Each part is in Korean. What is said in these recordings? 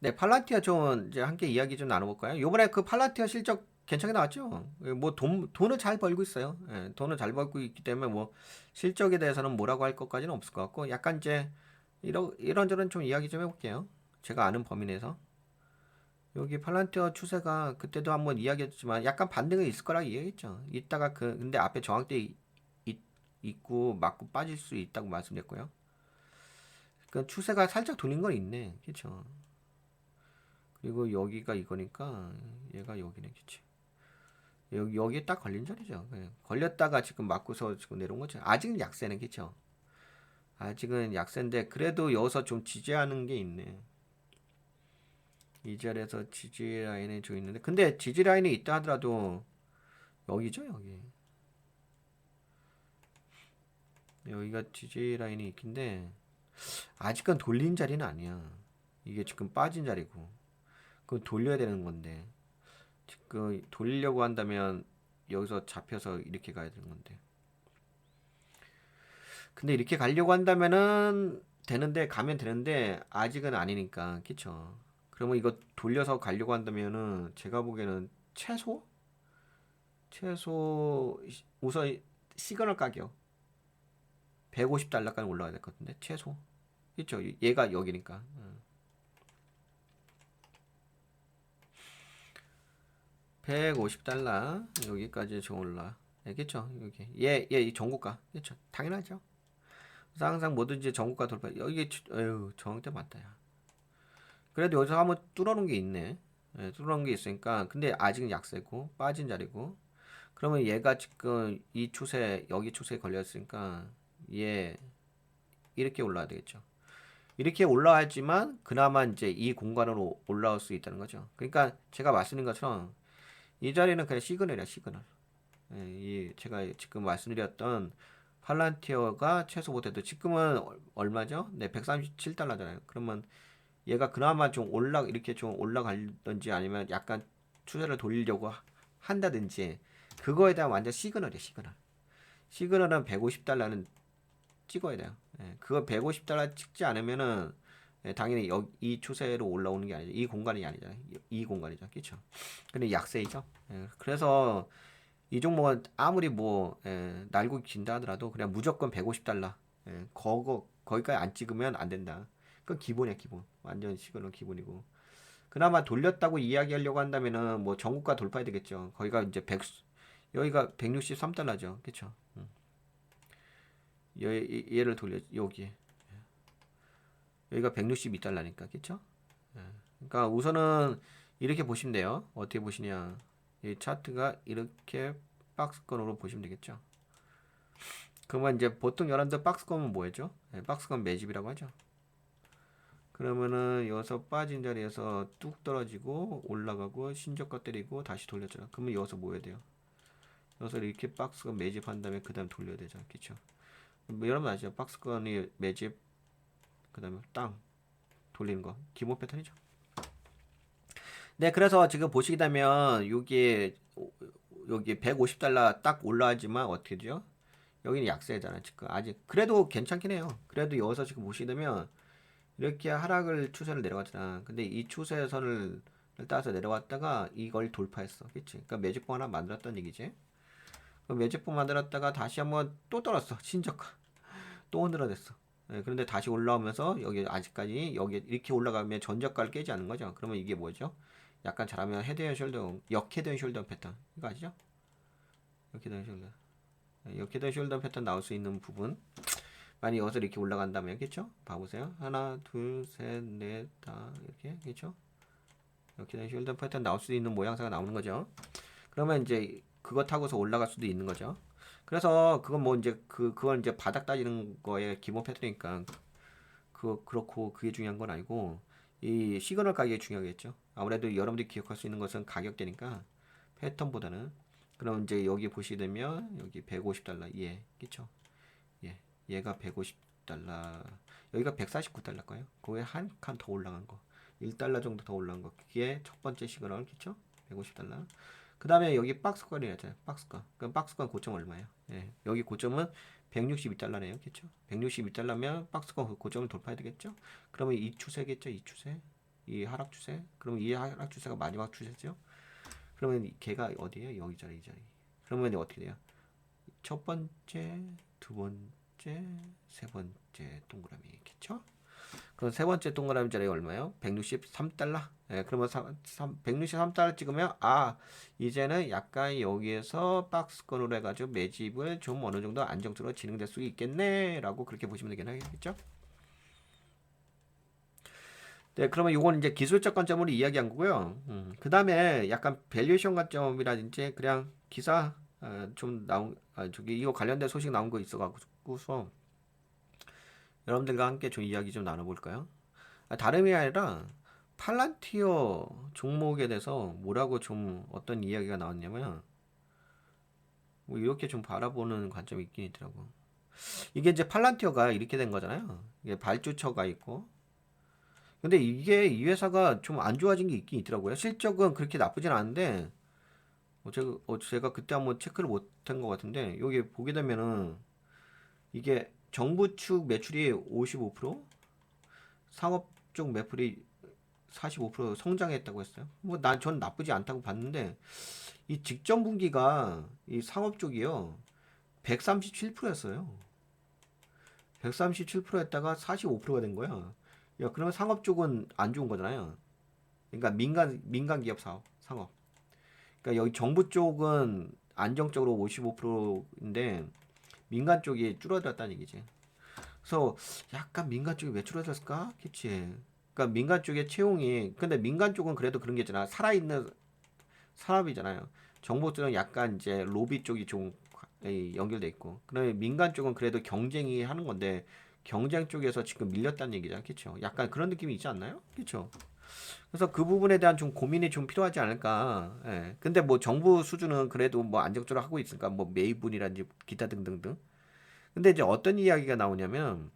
네, 팔란티아 좀 이제 함께 이야기 좀 나눠볼까요? 요번에 그 팔란티아 실적 괜찮게 나왔죠? 뭐 돈을 잘 벌고 있어요. 예, 돈을 잘 벌고 있기 때문에 뭐 실적에 대해서는 뭐라고 할 것까지는 없을 것 같고 약간 이제 이런저런 좀 이야기 좀 해볼게요. 제가 아는 범위 내에서. 여기 팔란티아 추세가 그때도 한번 이야기했지만 약간 반등이 있을 거라 이야기했죠. 이따가 근데 앞에 저항대 있고 맞고 빠질 수 있다고 말씀드렸고요. 그 추세가 살짝 돌린 건 있네. 그쵸? 그리고 여기가 이거니까 얘가 여기네. 그치? 여기에 딱 걸린 자리죠. 예. 걸렸다가 지금 맞고서 지금 내려온 거죠. 아직은 약세는 그쵸? 아직은 약세인데 그래도 여기서 좀 지지하는 게 있네. 이 자리에서 지지 라인에 좀 있는데 근데 지지 라인이 있다 하더라도 여기죠 여기. 여기가 지지 라인이 있긴데 아직은 돌린 자리는 아니야. 이게 지금 빠진 자리고 그거 돌려야 되는 건데 지금 돌리려고 한다면 여기서 잡혀서 이렇게 가야 되는 건데 근데 이렇게 가려고 한다면은 되는데 가면 되는데 아직은 아니니까 그쵸. 그러면 이거 돌려서 가려고 한다면은 제가 보기에는 우선 시그널 가격 150달러까지 올라가야 될 것 같은데 최소 그쵸. 얘가 여기니까 150달러 여기까지 좀 올라 그쵸. 여기 얘 전고가 그쵸. 당연하죠. 그래서 항상 뭐든지 전고가 돌파 여기 에휴 저항대 맞다 야. 그래도 여기서 한번 뚫어놓은 게 있네. 예, 뚫어놓은 게 있으니까 근데 아직은 약세고 빠진 자리고 그러면 얘가 지금 이 추세 여기 추세에 걸렸으니까 얘 이렇게 올라야 되겠죠. 이렇게 올라야지만 그나마 이제 이 공간으로 올라올 수 있다는 거죠. 그러니까 제가 말씀드린 것처럼 이 자리는 그냥 시그널이야 시그널. 예, 이 제가 지금 말씀드렸던 팔란티어가 최소 못해도 지금은 얼마죠? 네, 137달러잖아요. 그러면 얘가 그나마 좀 이렇게 좀 올라가든지 아니면 약간 추세를 돌리려고 한다든지 그거에 대한 완전 시그널이에요 시그널. 시그널은 150달러는 찍어야 돼요. 예, 그거 150달러 찍지 않으면은 당연히 이 추세로 올라오는 게 아니죠. 이 공간이 아니잖아요. 이 공간이죠. 그렇죠? 근데 약세이죠. 예, 그래서 이 종목은 아무리 뭐 날고 긴다 하더라도 그냥 무조건 150달러 거기까지 안 찍으면 안 된다. 그건 기본이야 기본. 완전 시그널 기본이고. 그나마 돌렸다고 이야기하려고 한다면은 뭐 전국가 돌파해야 되겠죠. 거기가 이제 여기가 163달러죠. 그쵸? 얘를 돌려 여기에 여기가 162달러니까 그쵸? 그러니까 우선은 이렇게 보시면 돼요. 어떻게 보시냐? 이 차트가 이렇게 박스권으로 보시면 되겠죠. 그러면 이제 보통 여러분들 박스권은 뭐였죠? 박스권 매집이라고 하죠. 그러면은 여기서 빠진 자리에서 뚝 떨어지고 올라가고 신저가 때리고 다시 돌렸잖아. 그러면 여기서 뭐 해야 돼요? 여기서 이렇게 박스권 매집한 다음에 그 다음 돌려야 되죠. 그쵸? 뭐 여러분 아시죠? 박스권이 매집 그 다음에 땅 돌리는 거 기본 패턴이죠. 네, 그래서 지금 보시게 되면 여기 150달러 딱 올라가지만 어떻게 되죠? 여기는 약세잖아 지금 아직 그래도 괜찮긴 해요. 그래도 여기서 지금 보시게 되면 이렇게 추세를 내려갔잖아. 근데 이 추세선을 따라서 내려왔다가 이걸 돌파했어. 그치? 그러니까 매집봉 하나 만들었던 얘기지. 그 매집봉 만들었다가 다시 한번 또 떨었어. 신저가. 또 흔들어댔어. 예, 그런데 다시 올라오면서 여기 아직까지 여기 이렇게 올라가면 전저가를 깨지 않는 거죠. 그러면 이게 뭐죠? 약간 잘하면 헤드 앤 숄더 패턴. 이거 아시죠? 헤드 앤 숄더. 헤드 앤 숄더 패턴 나올 수 있는 부분. 만약 여기서 이렇게 올라간다면, 겠죠? 봐보세요. 하나, 둘, 셋, 넷, 다, 이렇게, 겠죠? 이렇게 숄더 패턴 나올 수 있는 모양새가 나오는 거죠. 그러면 이제 그거 타고서 올라갈 수도 있는 거죠. 그래서 그건 뭐 이제 그건 이제 바닥 따지는 거에 기본 패턴이니까 그렇고 그게 중요한 건 아니고 이 시그널 가격이 중요하겠죠. 아무래도 여러분들이 기억할 수 있는 것은 가격대니까 패턴보다는 그럼 이제 여기 보시게 되면 여기 150달러 예, 그쵸? 예, 얘가 150달러 여기가 149달러일까요? 그거에 한 칸 더 올라간 거 1달러 정도 더 올라간 거 그게 첫 번째 시그널 그쵸? 150달러 그 다음에 여기 박스권이었잖아요. 박스권. 그럼 박스권 고점 얼마예요? 예, 여기 고점은 162달러네요. 그쵸? 162달러면 박스권 고점을 돌파해야 되겠죠? 그러면 이 추세겠죠? 이 추세. 이 하락 추세. 그럼 이 하락 추세가 마지막 추세죠. 그러면 걔가 어디에요? 여기 자리, 이 자리. 그러면 어떻게 돼요? 첫 번째, 두 번째, 세 번째 동그라미겠죠? 그럼 세 번째 동그라미 자리가 얼마예요? 163달러. 예, 그러면 163달러 찍으면 이제는 약간 여기에서 박스권으로 해가지고 매집을 좀 어느 정도 안정적으로 진행될 수 있겠네라고 그렇게 보시면 되겠죠? 네, 그러면 이건 이제 기술적 관점으로 이야기한 거고요. 그 다음에 약간 밸류에이션 관점이라든지 그냥 기사 좀 나온 저기 이거 관련된 소식 나온 거 있어가지고서 여러분들과 함께 좀 이야기 좀 나눠볼까요? 다름이 아니라 팔란티어 종목에 대해서 뭐라고 좀 어떤 이야기가 나왔냐면 뭐 이렇게 좀 바라보는 관점이 있긴 있더라고. 이게 이제 팔란티어가 이렇게 된 거잖아요. 이게 발주처가 있고. 근데 이게 이 회사가 좀 안 좋아진 게 있긴 있더라고요. 실적은 그렇게 나쁘진 않은데 제가 그때 한번 체크를 못한 것 같은데 여기 보게 되면은 이게 정부 측 매출이 55%, 상업 쪽 매출이 45% 성장했다고 했어요. 뭐 전 나쁘지 않다고 봤는데 이 직전 분기가 이 상업 쪽이요 137%였어요. 137%였다가 45%가 된 거야. 야, 그러면 상업 쪽은 안 좋은 거잖아요. 그러니까 민간 기업 사업 상업. 그러니까 여기 정부 쪽은 안정적으로 55%인데 민간 쪽이 줄어들었다는 얘기지. 그래서 약간 민간 쪽이 왜 줄어들었을까? 그치? 그러니까 민간 쪽의 채용이 근데 민간 쪽은 그래도 그런 게 있잖아. 살아있는 산업이잖아요. 정부 쪽은 약간 이제 로비 쪽이 좀 연결돼 있고. 그러면 민간 쪽은 그래도 경쟁이 하는 건데 경쟁 쪽에서 지금 밀렸다는 얘기잖아. 그렇죠? 약간 그런 느낌이 있지 않나요? 그렇죠? 그래서 그 부분에 대한 좀 고민이 좀 필요하지 않을까. 예. 근데 뭐 정부 수준은 그래도 뭐 안정적으로 하고 있으니까 뭐 매입분이라든지 기타 등등등. 근데 이제 어떤 이야기가 나오냐면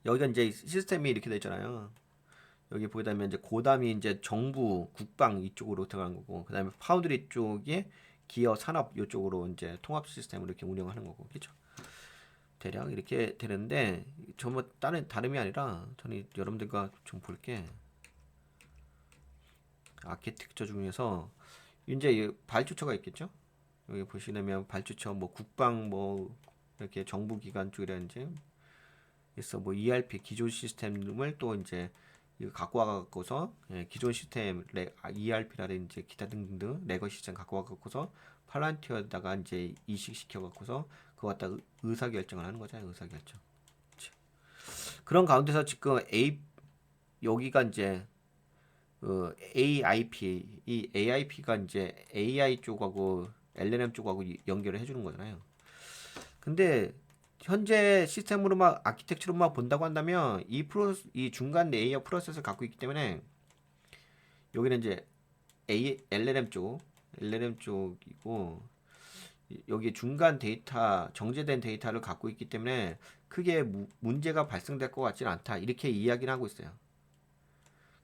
여기가 이제 시스템이 이렇게 돼 있잖아요. 여기 보게 되면 이제 고담이 이제 정부 국방 이쪽으로 들어간 거고 그다음에 파운드리 쪽에 기업 산업 이쪽으로 이제 통합 시스템으로 이렇게 운영하는 거고 그렇죠? 대략 이렇게 되는데 전부 다름이 아니라 저는 여러분들과 좀 볼게 아키텍처 중에서 이제 발주처가 있겠죠? 여기 보시면 발주처 뭐 국방 뭐 이렇게 정부 기관 쪽이라든지 있어 뭐 ERP 기존 시스템을 또 이제 이거 갖고 와갖고서 기존 시스템 ERP라든지 기타 등등 레거 시스템 갖고 와갖고서 팔란티어에다가 이제 이식시켜 갖고서 그거 갖다 의사 결정을 하는 거잖아요. 의사 결정. 그런 가운데서 지금 여기가 이제 그 AIP 이 AIP가 이제 AI 쪽하고 LLM 쪽하고 연결을 해주는 거잖아요. 근데 현재 시스템으로만 아키텍처로만 본다고 한다면 이 중간 레이어 프로세스를 갖고 있기 때문에 여기는 이제 LLM 쪽이고 여기 중간 데이터 정제된 데이터를 갖고 있기 때문에 크게 문제가 발생될 것 같지는 않다 이렇게 이야기를 하고 있어요.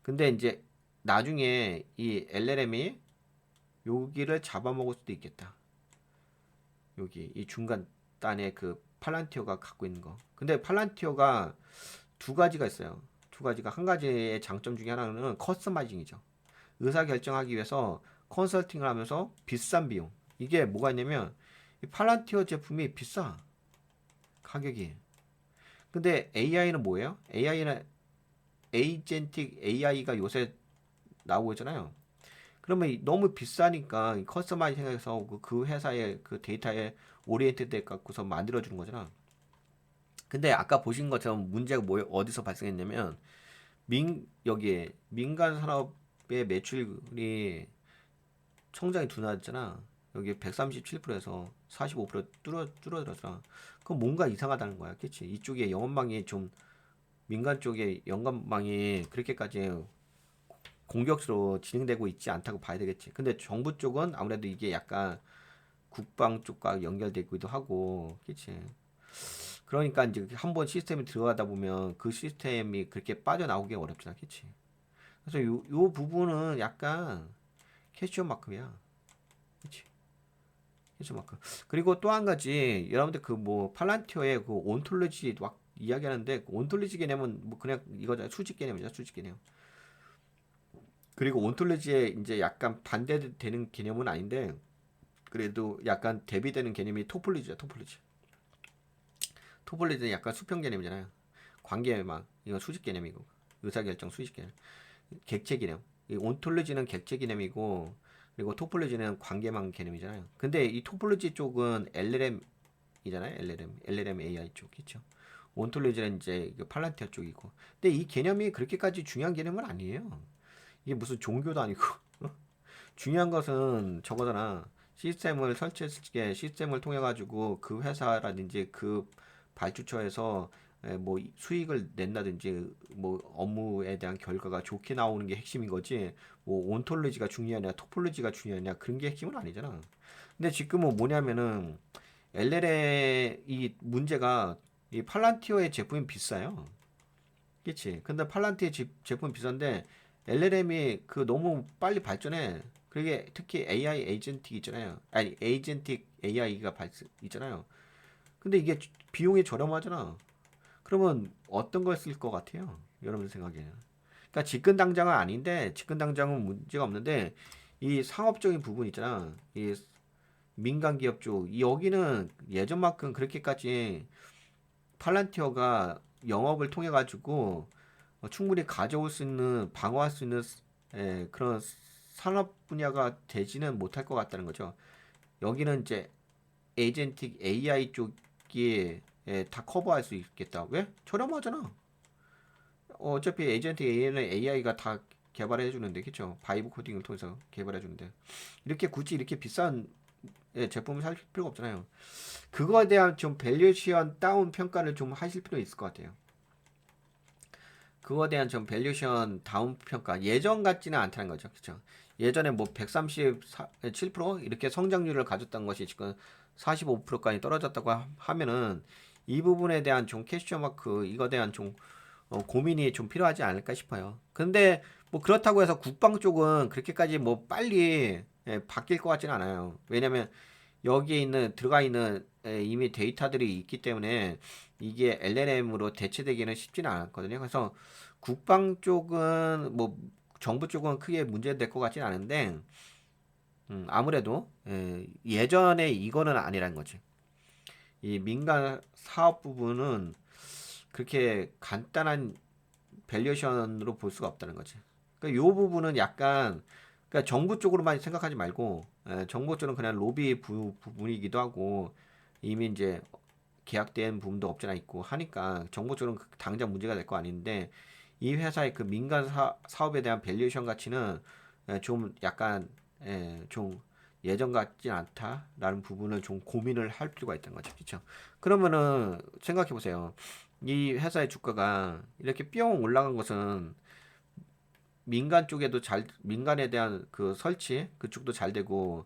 근데 이제 나중에 이 LLM이 여기를 잡아먹을 수도 있겠다. 여기 이 중간 단에 그 팔란티어가 갖고 있는 거. 근데 팔란티어가 두 가지가 있어요. 두 가지가 한 가지의 장점 중에 하나는 커스터마이징이죠. 의사 결정하기 위해서 컨설팅을 하면서 비싼 비용. 이게 뭐가 있냐면 이 팔란티어 제품이 비싸. 가격이. 근데 AI는 뭐예요? AI는 에이젠틱 AI가 요새 나오고 있잖아요. 그러면 너무 비싸니까 커스터마이징해서 그 회사의 그 데이터에 오리엔테드 돼 갖고서 만들어 주는 거잖아. 근데 아까 보신 것처럼 문제가 어디서 발생했냐면 여기에 민간 산업의 매출이 성장이 둔화했잖아. 여기 137%에서 45% 줄어들었잖아. 그럼 뭔가 이상하다는 거야. 그치? 이쪽에 영업망이 좀 민간 쪽에 영업망이 그렇게까지 공격수로 진행되고 있지 않다고 봐야 되겠지. 근데 정부 쪽은 아무래도 이게 약간 국방 쪽과 연결되기도 하고, 그치? 그러니까 이제 한번 시스템이 들어가다 보면 그 시스템이 그렇게 빠져나오기 어렵잖아, 그치? 그래서 요 부분은 약간 캐시온 마크야, 그치? 캐시온 마크. 그리고 또 한 가지, 여러분들 그 뭐 팔란티어의 그 온톨로지 막 이야기하는데 온톨리지 개념은 뭐 그냥 이거잖아요. 수직 개념이죠. 수직 개념. 그리고 온톨리지에 이제 약간 반대되는 개념은 아닌데 그래도 약간 대비되는 개념이 토폴리지야. 토폴리지. 토폴리지는 약간 수평 개념이잖아요. 관계망 이건 수직 개념이고 의사결정 수직 개념. 객체 개념. 이 온톨로지는 객체 개념이고 그리고 토폴로지는 관계망 개념이잖아요. 근데 이 토폴로지 쪽은 LLM이잖아요. LLM AI 쪽이죠. 온톨로지는 이제 팔란티아 쪽이고. 근데 이 개념이 그렇게까지 중요한 개념은 아니에요. 이게 무슨 종교도 아니고 중요한 것은 저거잖아. 시스템을 설치했을 때 시스템을 통해 가지고 그 회사라든지 그 발주처에서 뭐 수익을 낸다든지 뭐 업무에 대한 결과가 좋게 나오는 게 핵심인 거지. 뭐 온톨로지가 중요하냐, 토폴로지가 중요하냐 그런 게 핵심은 아니잖아. 근데 지금은 뭐냐면은 LL의 이 문제가 이 팔란티어의 제품이 비싸요. 그치? 근데 팔란티의 제품이 비싼데 LLM이 그 너무 빨리 발전해. 그게 특히 AI 에이전틱 있잖아요. 아니 에이전틱 AI가 있잖아요. 근데 이게 비용이 저렴하잖아. 그러면 어떤 걸 쓸 것 같아요? 여러분 생각에는. 그러니까 집근 당장은 아닌데 집근 당장은 문제가 없는데 이 상업적인 부분 있잖아. 이 민간 기업 쪽 여기는 예전만큼 그렇게까지 팔란티어가 영업을 통해 가지고 충분히 가져올 수 있는 방어할 수 있는 그런 산업 분야가 되지는 못할 것 같다는 거죠. 여기는 이제 에이전틱 AI 쪽이 다 커버할 수 있겠다. 왜? 저렴하잖아. 어차피 에이전틱 AI는 AI가 다 개발해 주는데, 그쵸? 바이브 코딩을 통해서 개발해 주는데 이렇게 굳이 이렇게 비싼 제품을 살 필요가 없잖아요. 그거에 대한 좀 밸류션 다운 평가를 좀 하실 필요 있을 것 같아요. 그거에 대한 좀 밸류션 다운 평가 예전 같지는 않다는 거죠. 그쵸? 예전에 뭐 137% 이렇게 성장률을 가졌던 것이 지금 45%까지 떨어졌다고 하면은 이 부분에 대한 좀 캐시어 마크 이거 대한 좀 고민이 좀 필요하지 않을까 싶어요. 근데 뭐 그렇다고 해서 국방 쪽은 그렇게까지 뭐 빨리 바뀔 것 같지는 않아요. 왜냐면 여기에 있는 들어가 있는 이미 데이터들이 있기 때문에 이게 LLM으로 대체되기는 쉽지는 않았거든요. 그래서 국방 쪽은 뭐 정부 쪽은 크게 문제될 것 같지는 않은데 아무래도 예전에 이거는 아니란 거지. 이 민간 사업 부분은 그렇게 간단한 밸류에이션으로 볼 수가 없다는 거지. 그러니까 요 부분은 약간 그러니까 정부 쪽으로만 생각하지 말고 정부 쪽은 그냥 로비 부분이기도 하고 이미 이제 계약된 부분도 없잖아 있고 하니까 정부 쪽은 당장 문제가 될 거 아닌데 이 회사의 그 민간 사업에 대한 밸류에이션 가치는 좀 약간 좀 예전 같진 않다라는 부분을 좀 고민을 할 필요가 있다는 거죠. 그렇죠? 그러면은 생각해 보세요. 이 회사의 주가가 이렇게 뿅 올라간 것은 민간 쪽에도 민간에 대한 그 설치 그쪽도 잘 되고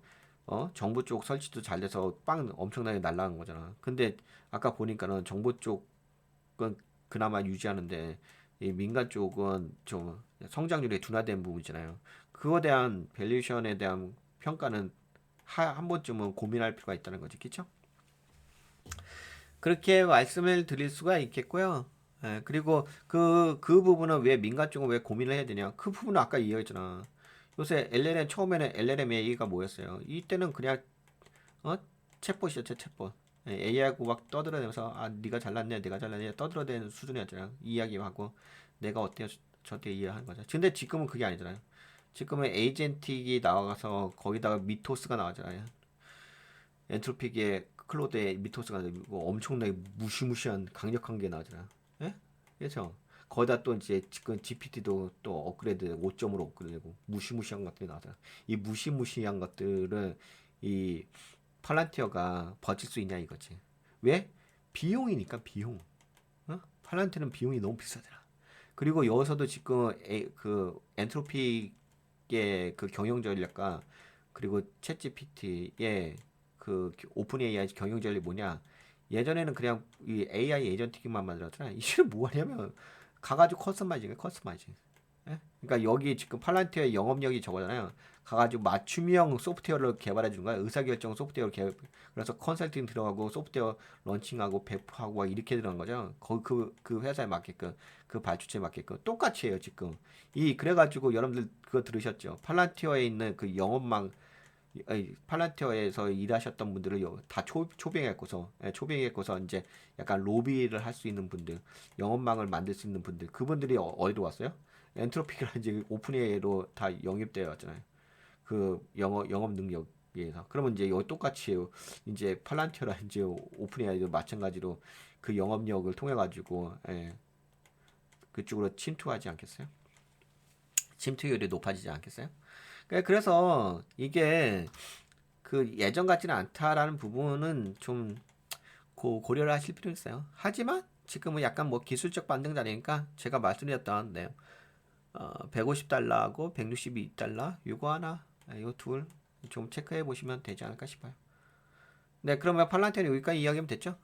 정부 쪽 설치도 잘 돼서 빵 엄청나게 날라간 거잖아. 근데 아까 보니까는 정부 쪽은 그나마 유지하는데 이 민간 쪽은 좀 성장률이 둔화된 부분이잖아요. 그거에 대한 밸류에이션에 대한 평가는 한 번쯤은 고민할 필요가 있다는 거지, 그쵸? 그렇게 말씀을 드릴 수가 있겠고요. 그리고 그 부분은 왜 민간 쪽은 왜 고민을 해야 되냐? 그 부분은 아까 이야기했잖아. 요새 LLM 처음에는 LLM AI가 뭐였어요? 이때는 그냥 어 챗봇이었죠, 챗봇. AI하고 막 떠들어대면서 아 네가 잘났냐, 내가 잘났냐 떠들어대는 수준이었잖아. 이야기하고 내가 어때요, 저때 이해하는 거죠. 근데 지금은 그게 아니잖아요. 지금은 에이전틱이 나와서 거기다가 미토스가 나왔잖아요. 엔트로픽의 클로드의 미토스가 나고 엄청나게 무시무시한 강력한 게 나오잖아. 예? 그렇죠? 거기다 또 이제 지금 GPT도 또 업그레이드 5.5로 업그레이드되고 무시무시한 것들이 나오잖아. 이 무시무시한 것들을 이 팔란티어가 버틸 수 있냐 이거지. 왜? 비용이니까 비용. 팔란티어는 비용이 너무 비싸잖아. 그리고 여기서도 지금 그 엔트로픽의 그 경영 전략과 그리고 챗 GPT의 그 오픈 AI 경영 전략이 뭐냐? 예전에는 그냥 이 AI 에이전틱만 만들었잖아. 이제는 뭐 하냐면 가가지고 커스터마이징. 예? 그러니까 여기 지금 팔란티어의 영업력이 저거잖아요. 가가지고 맞춤형 소프트웨어를 개발해 주는 거야. 의사결정 소프트웨어를 그래서 컨설팅 들어가고 소프트웨어 런칭하고 배포하고 막 이렇게 들어간 거죠. 그 회사에 맞게끔 그 발주처에 맞게끔 똑같이 해요 지금. 이 그래가지고 여러분들 그거 들으셨죠? 팔란티어에 있는 그 영업망 팔란티어에서 일하셨던 분들을 다 초빙했고서 초빙했고서 이제 약간 로비를 할 수 있는 분들 영업망을 만들 수 있는 분들 그분들이 어디로 왔어요? 엔트로피크라든지 오픈AI로 다 영입되어 왔잖아요. 그 영업 능력에서 그러면 이제 여기 똑같이 해요. 이제 팔란티어라든지 오픈AI도 마찬가지로 그 영업력을 통해 가지고 그쪽으로 침투하지 않겠어요? 침투율이 높아지지 않겠어요? 그래서 이게 그 예전 같지는 않다라는 부분은 좀 고려를 하실 필요 있어요. 하지만 지금은 약간 뭐 기술적 반등자리니까 제가 말씀드렸던 150달러하고 162달러 요거 하나 요 둘 좀 체크해 보시면 되지 않을까 싶어요. 네, 그러면 팔란티는 여기까지 이야기하면 됐죠?